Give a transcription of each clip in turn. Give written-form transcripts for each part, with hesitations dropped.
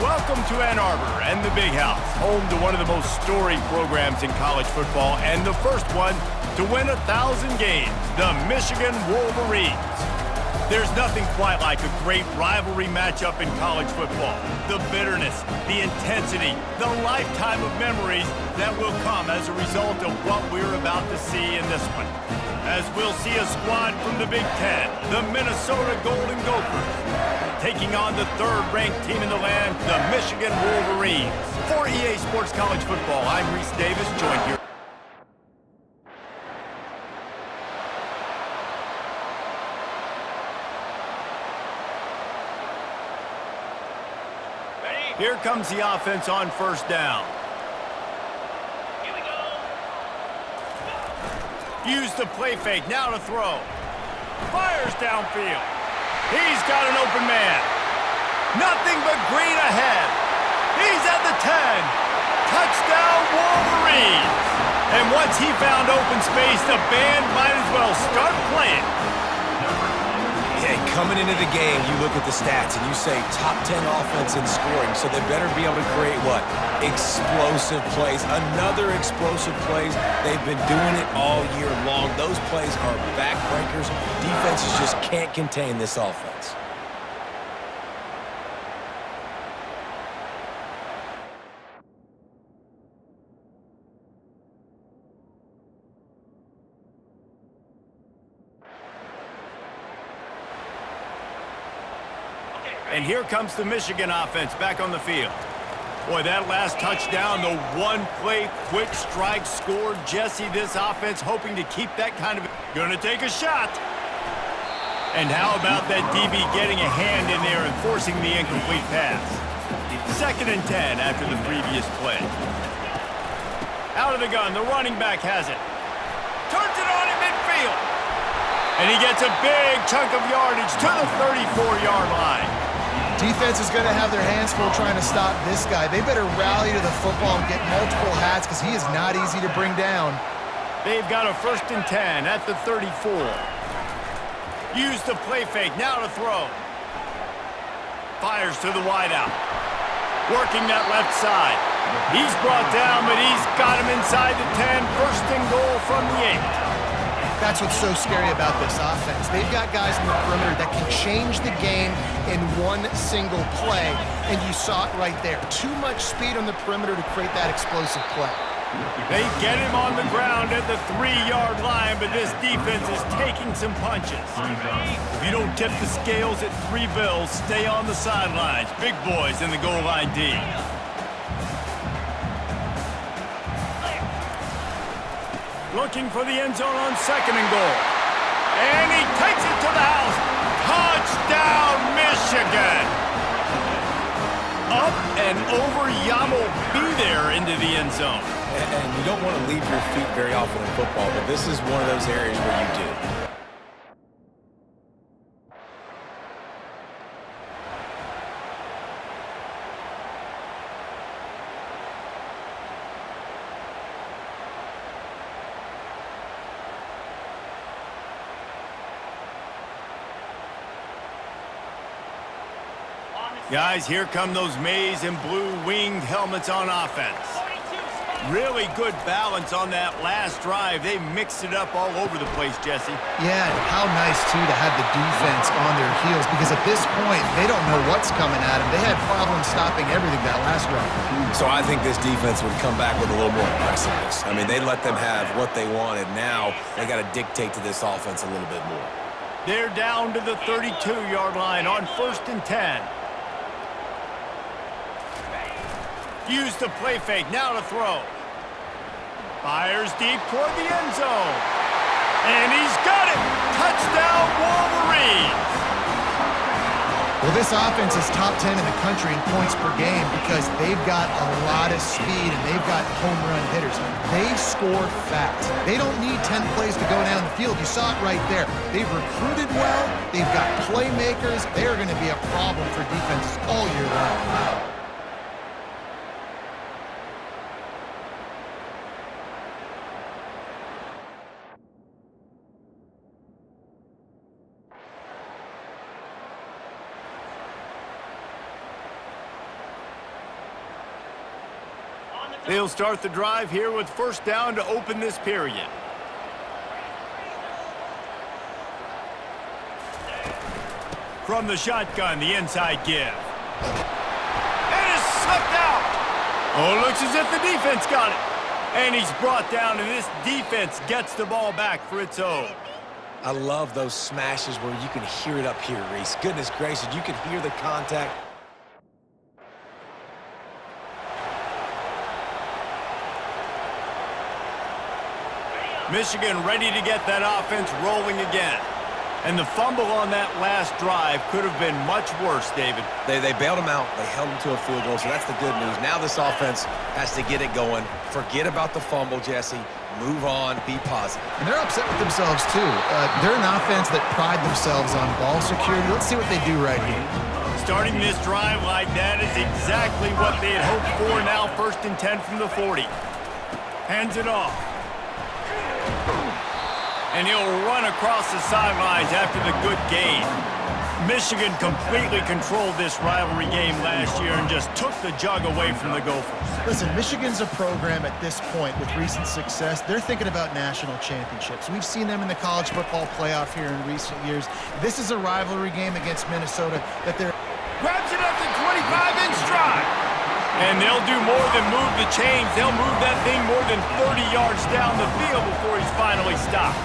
Welcome to Ann Arbor and the Big House, home to one of the most storied programs in college football and the first one to win 1,000 games, the Michigan Wolverines. There's nothing quite like a great rivalry matchup in college football. The bitterness, the intensity, the lifetime of memories that will come as a result of what we're about to see in this one. As we'll see a squad from the Big Ten, the Minnesota Golden Gophers, taking on the third-ranked team in the land, the Michigan Wolverines. For EA Sports College Football, I'm Reese Davis, joined here. Here comes the offense on first down. Here we go. Use the play fake, now to throw. Fires downfield. He's got an open man. Nothing but green ahead. He's at the 10. Touchdown Wolverines. And once he found open space, the band might as well start playing. Hey, coming into the game, you look at the stats and you say top 10 offense in scoring, so they better be able to create what? Explosive plays. Another explosive plays. They've been doing it all year long. Those plays are backbreakers. Defenses just can't contain this offense. And here comes the Michigan offense back on the field. Boy, that last touchdown, the one-play quick strike scored. Jesse, this offense hoping to keep that kind of... Gonna take a shot. And how about that DB getting a hand in there and forcing the incomplete pass? 2nd and 10 after the previous play. Out of the gun, the running back has it. Turns it on in midfield. And he gets a big chunk of yardage to the 34-yard line. Defense is going to have their hands full trying to stop this guy. They better rally to the football and get multiple hats because he is not easy to bring down. They've got a 1st and 10 at the 34. Use the play fake, now to throw. Fires to the wideout. Working that left side. He's brought down, but he's got him inside the 10. 1st and goal from the 8. That's what's so scary about this offense. They've got guys in the perimeter that can change the game in one single play, and you saw it right there. Too much speed on the perimeter to create that explosive play. They get him on the ground at the 3-yard line, but this defense is taking some punches. If you don't tip the scales at 3 bills, stay on the sidelines. Big boys in the goal line D. Looking for the end zone on 2nd and goal. And he takes it to the house. Touchdown, Michigan! Up and over Yamo be there into the end zone. And you don't want to leave your feet very often in football, but this is one of those areas where you do. Guys, here come those maize and blue winged helmets on offense. Really good balance on that last drive. They mixed it up all over the place, Jesse. Yeah, and how nice, too, to have the defense on their heels, because at this point, they don't know what's coming at them. They had problems stopping everything that last drive. So I think this defense would come back with a little more aggressiveness. I mean, they let them have what they wanted. Now they got to dictate to this offense a little bit more. They're down to the 32-yard line on 1st and 10. Use the play fake, now to throw. Fires deep toward the end zone. And he's got it! Touchdown, Wolverines! Well, this offense is top 10 in the country in points per game because they've got a lot of speed and they've got home run hitters. They score fast. They don't need 10 plays to go down the field. You saw it right there. They've recruited well. They've got playmakers. They are going to be a problem for defenses all year long. They'll start the drive here with first down to open this period. From the shotgun, the inside give. And it's sucked out. Oh, looks as if the defense got it. And he's brought down, and this defense gets the ball back for its own. I love those smashes where you can hear it up here, Reese. Goodness gracious, you can hear the contact. Michigan ready to get that offense rolling again. And the fumble on that last drive could have been much worse, David. They bailed him out. They held him to a field goal, so that's the good news. Now this offense has to get it going. Forget about the fumble, Jesse. Move on. Be positive. And they're upset with themselves, too. They're an offense that pride themselves on ball security. Let's see what they do right here. Starting this drive like that is exactly what they had hoped for. Now 1st and 10 from the 40. Hands it off. And he'll run across the sidelines after the good gain. Michigan completely controlled this rivalry game last year and just took the jug away from the Gophers. Listen, Michigan's a program at this point with recent success. They're thinking about national championships. We've seen them in the college football playoff here in recent years. This is a rivalry game against Minnesota that they're... Grabs it up to 25 in stride. And they'll do more than move the chains. They'll move that thing more than 30 yards down the field before he's finally stopped.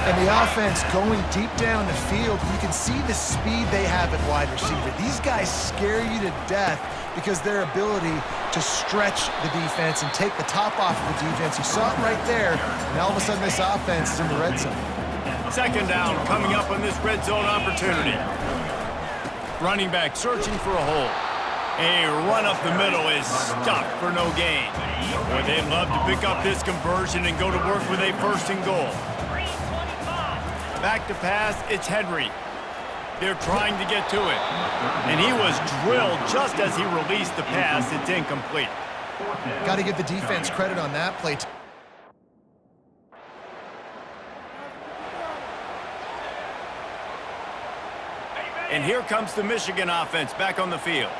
And the offense going deep down the field, you can see the speed they have at wide receiver. These guys scare you to death because their ability to stretch the defense and take the top off of the defense. You saw it right there, and all of a sudden this offense is in the red zone. Second down coming up on this red zone opportunity. Running back searching for a hole. A run up the middle is stuck for no gain. Boy, they'd love to pick up this conversion and go to work with a 1st and goal. Back to pass, it's Henry. They're trying to get to it. And he was drilled just as he released the pass. It's incomplete. Got to give the defense credit on that play. And here comes the Michigan offense back on the field.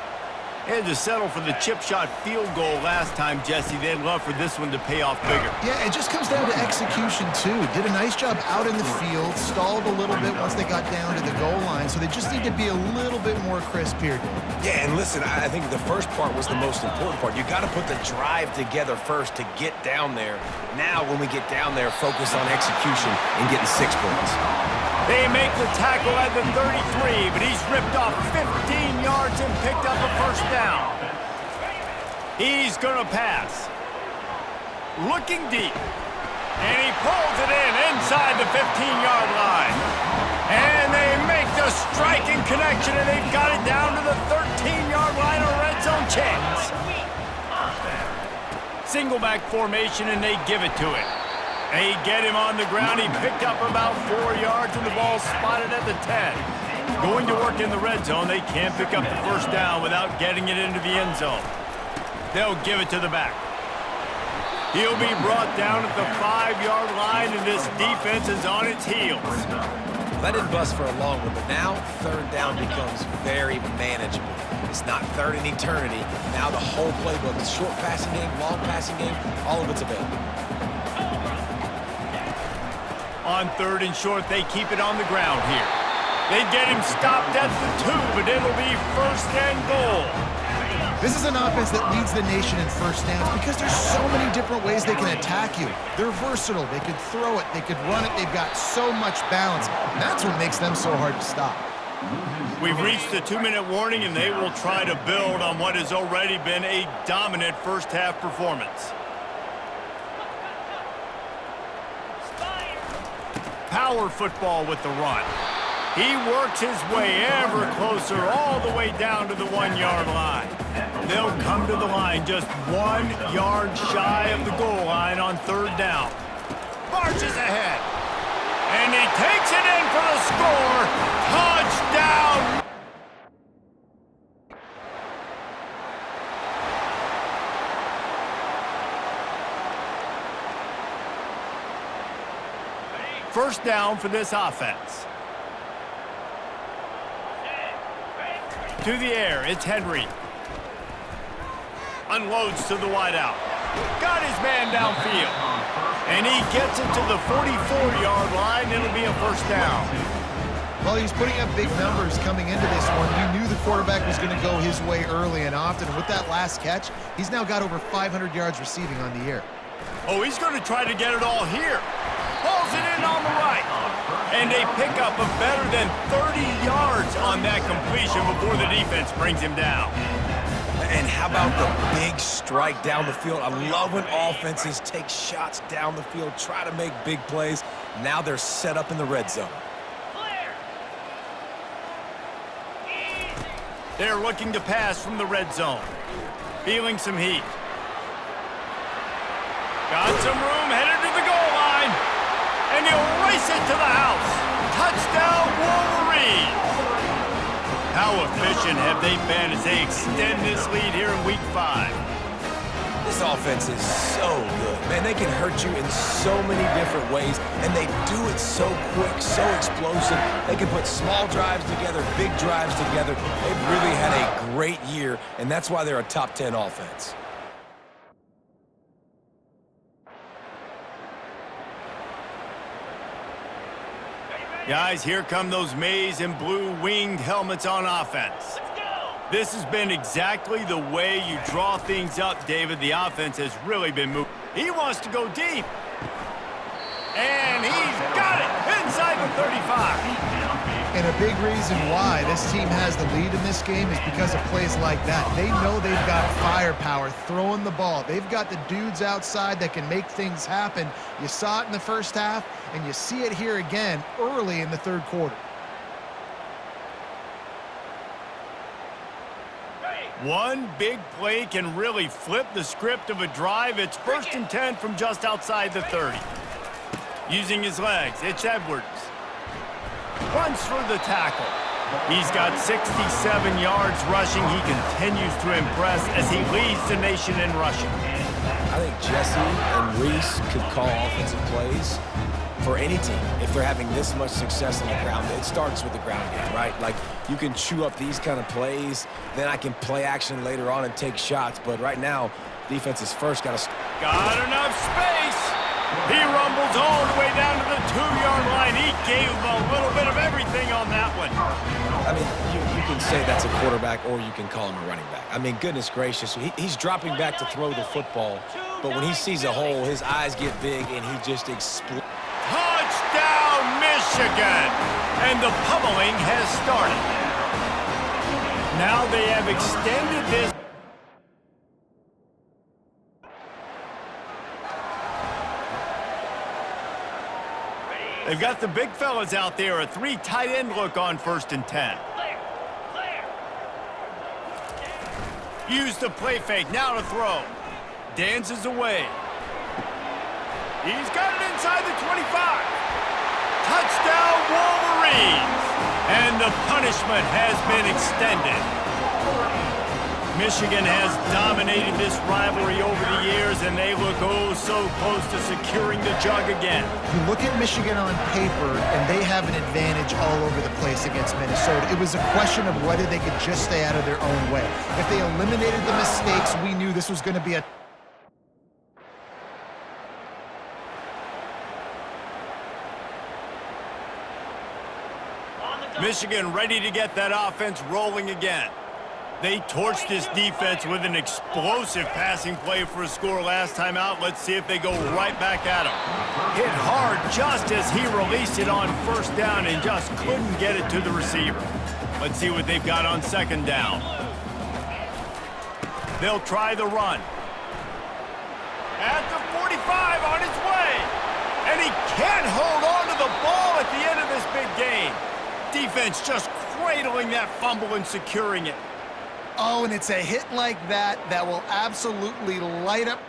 They had to settle for the chip shot field goal last time, Jesse. They'd love for this one to pay off bigger. Yeah, it just comes down to execution, too. Did a nice job out in the field, stalled a little bit once they got down to the goal line, so they just need to be a little bit more crisp here, Dave. Yeah, and listen, I think the first part was the most important part. You got to put the drive together first to get down there. Now, when we get down there, focus on execution and getting 6 points. They make the tackle at the 33, but he's ripped off 15 yards and picked up a 1st down. He's going to pass. Looking deep. And he pulls it in inside the 15-yard line. And they make the striking connection, and they've got it down to the 13-yard line, a red zone chance. Single back formation, and they give it to him. They get him on the ground. He picked up about 4 yards, and the ball spotted at the 10. Going to work in the red zone. They can't pick up the 1st down without getting it into the end zone. They'll give it to the back. He'll be brought down at the 5-yard line, and this defense is on its heels. That didn't bust for a long one, but now 3rd down becomes very manageable. It's not 3rd in eternity. Now the whole playbook, the short passing game, long passing game, all of it's available. On 3rd and short, they keep it on the ground here. They get him stopped at the 2, but it'll be 1st and goal. This is an offense that leads the nation in 1st downs because there's so many different ways they can attack you. They're versatile. They could throw it. They could run it. They've got so much balance. And that's what makes them so hard to stop. We've reached the 2-minute warning, and they will try to build on what has already been a dominant first-half performance. Power football with the run. He works his way ever closer all the way down to the 1-yard line. They'll come to the line just 1 yard shy of the goal line on 3rd down. Marches ahead. And he takes it in for the score. Touchdown! First down for this offense. To the air, it's Henry. Unloads to the wideout. Got his man downfield. And he gets it to the 44-yard line. It'll be a first down. Well, he's putting up big numbers coming into this one. We knew the quarterback was going to go his way early and often. And with that last catch, he's now got over 500 yards receiving on the year. Oh, he's going to try to get it all here. Hauls it in on the right. And a pickup of better than 30 yards on that completion before the defense brings him down. And how about the big strike down the field? I love when offenses take shots down the field, try to make big plays. Now they're set up in the red zone. Clear. Easy. They're looking to pass from the red zone. Feeling some heat. Got some room, headed to the goal line. And he'll race it to the house. Touchdown, Wolverines! How efficient have they been as they extend this lead here in Week 5? This offense is so good. Man, they can hurt you in so many different ways, and they do it so quick, so explosive. They can put small drives together, big drives together. They've really had a great year, and that's why they're a top 10 offense. Guys, here come those maize and blue winged helmets on offense. Let's go. This has been exactly the way you draw things up, David. The offense has really been moving. He wants to go deep. And he's got it inside the 35. And a big reason why this team has the lead in this game is because of plays like that. They know they've got firepower throwing the ball. They've got the dudes outside that can make things happen. You saw it in the first half, and you see it here again early in the third quarter. One big play can really flip the script of a drive. It's 1st and 10 from just outside the 30. Using his legs, it's Edwards. Runs for the tackle. He's got 67 yards rushing. He continues to impress as he leads the nation in rushing. I think Jesse and Reese could call offensive plays for any team. If they're having this much success on the ground, it starts with the ground game, right? Like, you can chew up these kind of plays, then I can play action later on and take shots. But right now, defense is first got to... Got enough space. He rumbles all the way down to the 2-yard line. He gave a little bit of everything on that one. I mean, you can say that's a quarterback or you can call him a running back. I mean, goodness gracious, he's dropping back to throw the football. But when he sees a hole, his eyes get big and he just explodes. Touchdown, Michigan! And the pummeling has started. Now they have extended this. They've got the big fellas out there, a 3 tight end look on 1st and 10. Clear. Clear. Use the play fake, now to throw. Dances away. He's got it inside the 25. Touchdown, Wolverines! And the punishment has been extended. Michigan has dominated this rivalry over the years, and they look oh so close to securing the jug again. You look at Michigan on paper, and they have an advantage all over the place against Minnesota. It was a question of whether they could just stay out of their own way. If they eliminated the mistakes, we knew this was going to be a Michigan ready to get that offense rolling again. They torched this defense with an explosive passing play for a score last time out. Let's see if they go right back at him. Hit hard just as he released it on 1st down and just couldn't get it to the receiver. Let's see what they've got on 2nd down. They'll try the run. At the 45 on his way. And he can't hold on to the ball at the end of this big game. Defense just cradling that fumble and securing it. Oh, and it's a hit like that that will absolutely light up.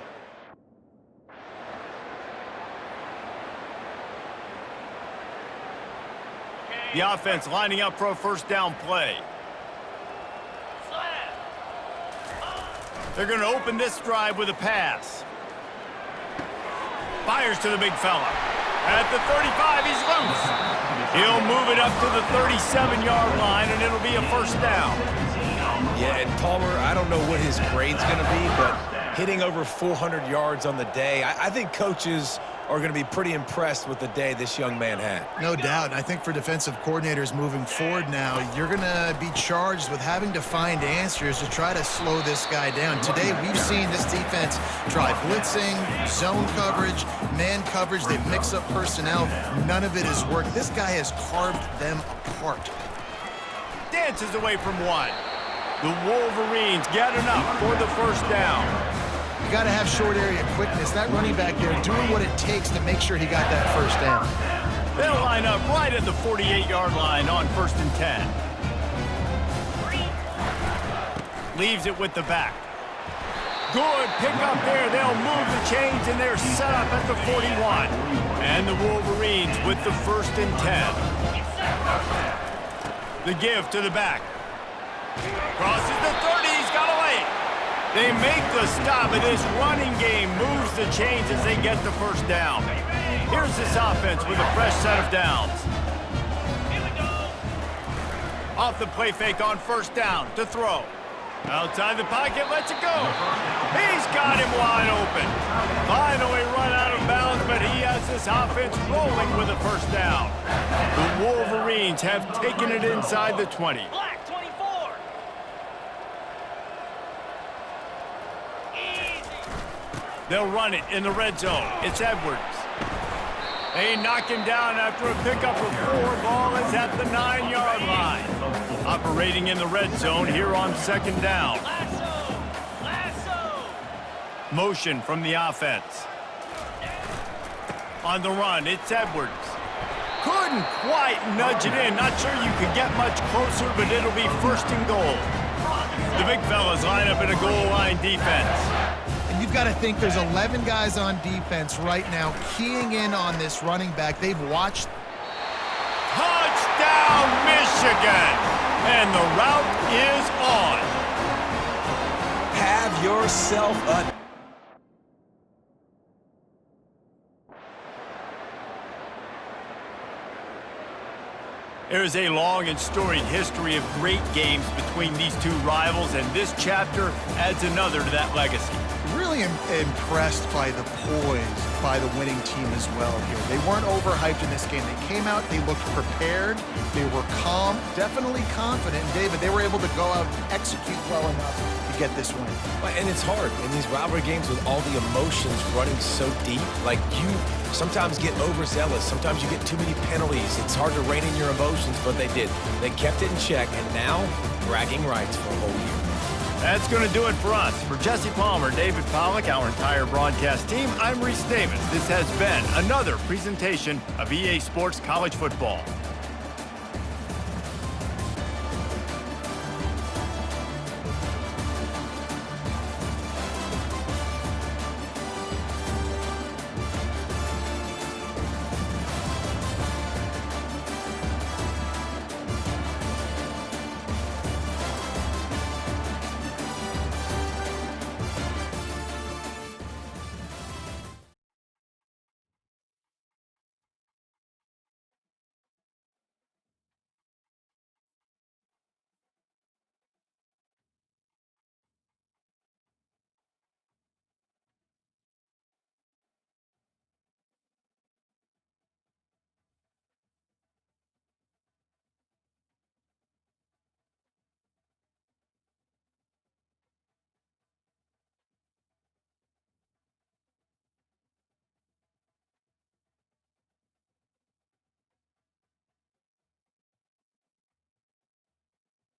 The offense lining up for a 1st down play. They're going to open this drive with a pass. Fires to the big fella. At the 35, he's loose. He'll move it up to the 37-yard line, and it'll be a 1st down. Yeah, and Palmer, I don't know what his grade's going to be, but hitting over 400 yards on the day, I think coaches are going to be pretty impressed with the day this young man had. No doubt. And I think for defensive coordinators moving forward now, you're going to be charged with having to find answers to try to slow this guy down. Today, we've seen this defense try blitzing, zone coverage, man coverage. They mix up personnel. None of it has worked. This guy has carved them apart. Dances away from one. The Wolverines get enough for the first down. You got to have short area quickness. That running back there doing what it takes to make sure he got that first down. They'll line up right at the 48-yard line on 1st and 10. Leaves it with the back. Good pick up there. They'll move the chains, and they're set up at the 41. And the Wolverines with the 1st and 10. The give to the back. Crosses the 30. He's got away. They make the stop, and this running game moves the chains as they get the first down. Here's this offense with a fresh set of downs. Here we go. Off the play fake on 1st down to throw. Outside the pocket, lets it go. He's got him wide open. Finally run out of bounds, but he has this offense rolling with a 1st down. The Wolverines have taken it inside the 20. Black 24. Easy. They'll run it in the red zone. It's Edwards. They knock him down after a pickup of 4. Ball is at the 9-yard line. Operating in the red zone here on 2nd down. Lasso. Lasso. Motion from the offense. On the run, it's Edwards. Couldn't quite nudge it in. Not sure you could get much closer, but it'll be 1st and goal. The big fellas line up in a goal line defense. And you've got to think there's 11 guys on defense right now keying in on this running back. They've watched. Touchdown, Michigan! And the route is on. Have yourself a... There is a long and storied history of great games between these two rivals, and this chapter adds another to that legacy. Really impressed by the poise by the winning team as well here. They weren't overhyped in this game. They came out, they looked prepared, they were calm, definitely confident. And David, they were able to go out and execute well enough to get this win. And it's hard in these rivalry games with all the emotions running so deep. Like, you sometimes get overzealous. Sometimes you get too many penalties. It's hard to rein in your emotions, but they did. They kept it in check, and now bragging rights for a whole year. That's going to do it for us. For Jesse Palmer, David Pollack, our entire broadcast team, I'm Reese Davis. This has been another presentation of EA Sports College Football.